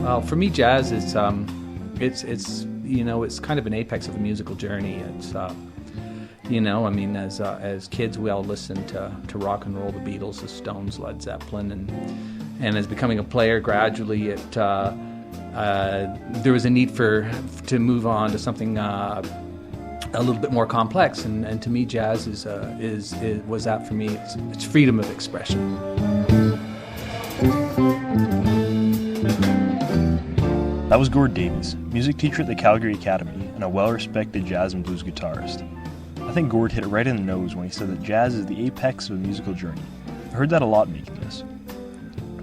Well, for me, jazz is it's it's kind of an apex of a musical journey. It's as kids we all listened to rock and roll, the Beatles, the Stones, Led Zeppelin, and as becoming a player, gradually there was a need to move on to something a little bit more complex, and to me, jazz was that for me. It's freedom of expression. That was Gord Davies, music teacher at the Calgary Academy and a well-respected jazz and blues guitarist. I think Gord hit it right in the nose when he said that jazz is the apex of a musical journey. I heard that a lot making this.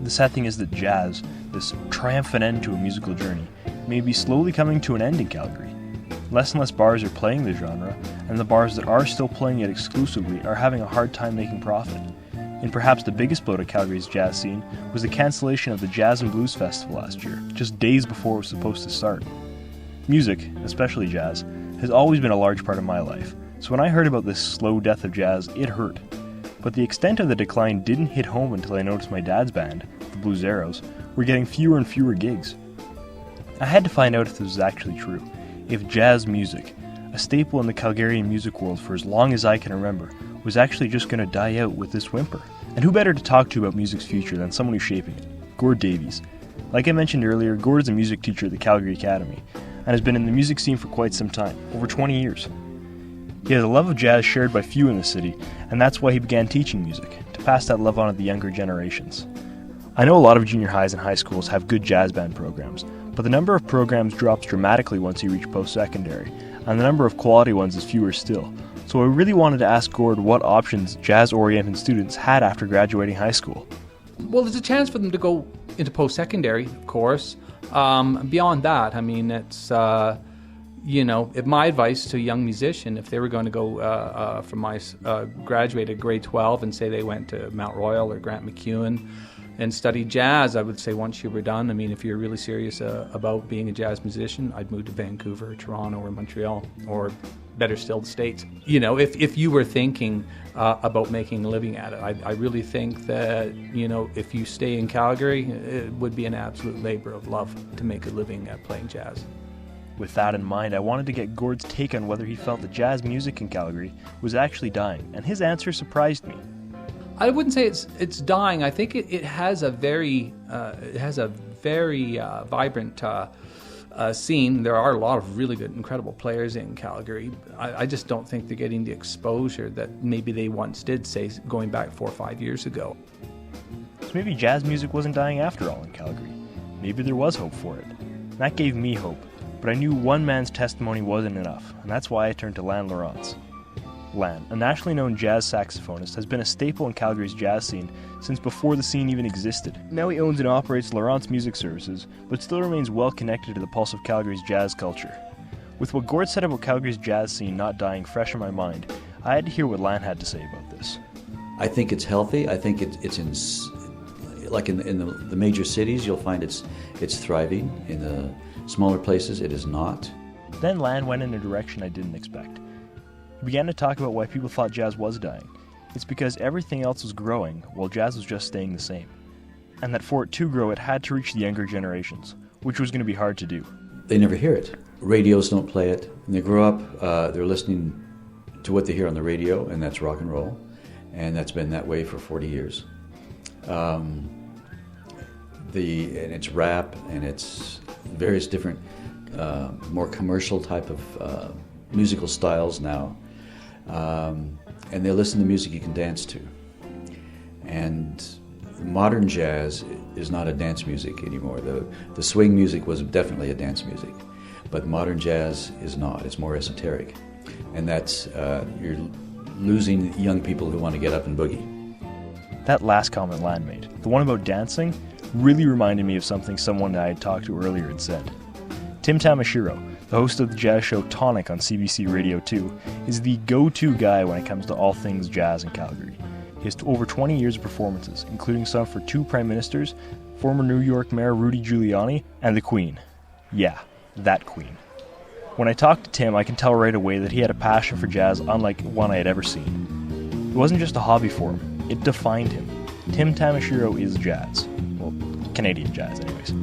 The sad thing is that jazz, this triumphant end to a musical journey, may be slowly coming to an end in Calgary. Less and less bars are playing the genre, and the bars that are still playing it exclusively are having a hard time making profit. And perhaps the biggest blow to Calgary's jazz scene was the cancellation of the Jazz and Blues Festival last year, just days before it was supposed to start. Music, especially jazz, has always been a large part of my life, so when I heard about this slow death of jazz, it hurt. But the extent of the decline didn't hit home until I noticed my dad's band, the Blues Arrows, were getting fewer and fewer gigs. I had to find out if this was actually true, if jazz music, a staple in the Calgarian music world for as long as I can remember, was actually just going to die out with this whimper. And who better to talk to about music's future than someone who's shaping it? Gord Davies. Like I mentioned earlier, Gord is a music teacher at the Calgary Academy, and has been in the music scene for quite some time, over 20 years. He has a love of jazz shared by few in the city, and that's why he began teaching music, to pass that love on to the younger generations. I know a lot of junior highs and high schools have good jazz band programs, but the number of programs drops dramatically once you reach post-secondary, and the number of quality ones is fewer still. So I really wanted to ask Gord what options jazz-oriented students had after graduating high school. Well, there's a chance for them to go into post-secondary, of course. Beyond that, I mean, it's, my advice to a young musician, if they were going to go graduate at grade 12 and say they went to Mount Royal or Grant MacEwan and studied jazz, I would say once you were done, I mean, if you're really serious about being a jazz musician, I'd move to Vancouver, Toronto, or Montreal, or better still, the States. If you were thinking about making a living at it, I really think that, if you stay in Calgary, it would be an absolute labor of love to make a living at playing jazz. With that in mind, I wanted to get Gord's take on whether he felt that jazz music in Calgary was actually dying, and his answer surprised me. I wouldn't say it's dying. I think it has a very vibrant scene. There are a lot of really good, incredible players in Calgary. I just don't think they're getting the exposure that maybe they once did, say, going back 4 or 5 years ago. So maybe jazz music wasn't dying after all in Calgary. Maybe there was hope for it. And that gave me hope. But I knew one man's testimony wasn't enough, and that's why I turned to Lann Lieurance. Lann, a nationally known jazz saxophonist, has been a staple in Calgary's jazz scene since before the scene even existed. Now he owns and operates Lieurance Music Services, but still remains well connected to the pulse of Calgary's jazz culture. With what Gord said about Calgary's jazz scene not dying fresh in my mind, I had to hear what Lann had to say about this. I think it's healthy. I think it's in the major cities, you'll find it's thriving. In the smaller places, it is not. Then Lann went in a direction I didn't expect. He began to talk about why people thought jazz was dying. It's because everything else was growing, while jazz was just staying the same. And that for it to grow, it had to reach the younger generations, which was going to be hard to do. They never hear it. Radios don't play it. When they grow up, they're listening to what they hear on the radio, and that's rock and roll. And that's been that way for 40 years. And it's rap, and it's various different, more commercial type of musical styles now. And they listen to music you can dance to. And modern jazz is not a dance music anymore. The swing music was definitely a dance music, but modern jazz is not. It's more esoteric. And that's, you're losing young people who want to get up and boogie. That last comment Lann made, the one about dancing, really reminded me of something someone I had talked to earlier had said. Tim Tamashiro, the host of the jazz show Tonic on CBC Radio 2, is the go-to guy when it comes to all things jazz in Calgary. He has over 20 years of performances, including some for 2 prime ministers, former New York Mayor Rudy Giuliani, and the Queen. Yeah, that Queen. When I talked to Tim, I can tell right away that he had a passion for jazz unlike one I had ever seen. It wasn't just a hobby for him, it defined him. Tim Tamashiro is jazz. Well, Canadian jazz, anyways.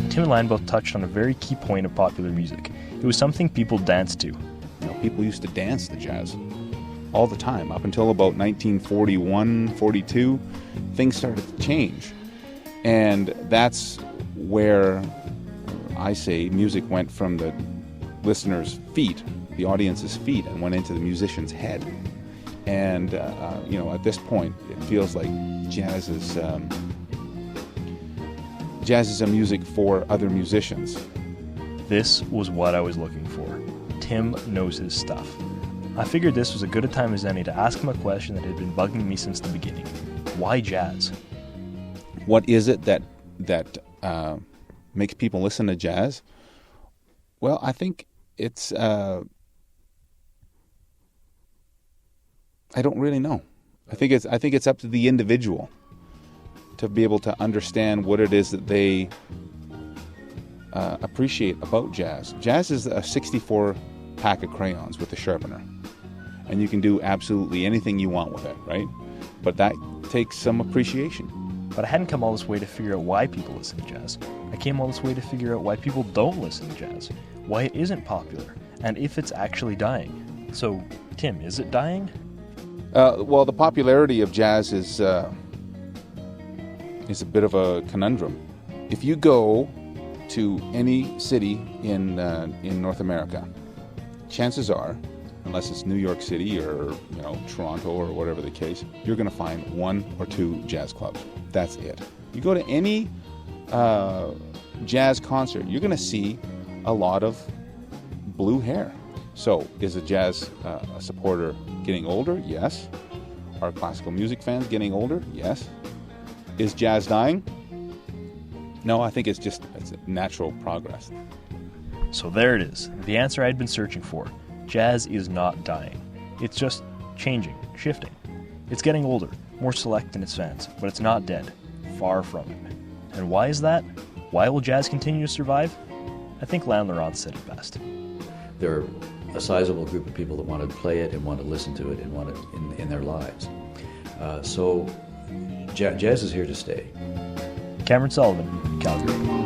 Tim and Lann both touched on a very key point of popular music. It was something people danced to. You know, people used to dance to jazz all the time. Up until about 1941, 42, things started to change. And that's where I say music went from the listener's feet, the audience's feet, and went into the musician's head. And, at this point, it feels like jazz is a music for other musicians. This was what I was looking for. Tim knows his stuff. I figured this was as good a time as any to ask him a question that had been bugging me since the beginning. Why jazz? What is it that makes people listen to jazz? Well, I think it's... I don't really know. I think it's up to the individual to be able to understand what it is that they appreciate about jazz. Jazz is a 64 pack of crayons with a sharpener, and you can do absolutely anything you want with it, right? But that takes some appreciation. But I hadn't come all this way to figure out why people listen to jazz. I came all this way to figure out why people don't listen to jazz, why it isn't popular, and if it's actually dying. So, Tim, is it dying? Well, the popularity of jazz is a bit of a conundrum. If you go to any city in North America, chances are, unless it's New York City or Toronto or whatever the case, you're going to find one or two jazz clubs. That's it. You go to any jazz concert, you're going to see a lot of blue hair. So, is a jazz supporter getting older? Yes. Are classical music fans getting older? Yes. Is jazz dying? No, I think it's a natural progress. So there it is, the answer I'd been searching for. Jazz is not dying. It's just changing, shifting. It's getting older, more select in its fans, but it's not dead. Far from it. And why is that? Why will jazz continue to survive? I think Lann Lieurance said it best. There are a sizable group of people that want to play it and want to listen to it and want it in their lives. So jazz is here to stay. Cameron Sullivan, Calgary.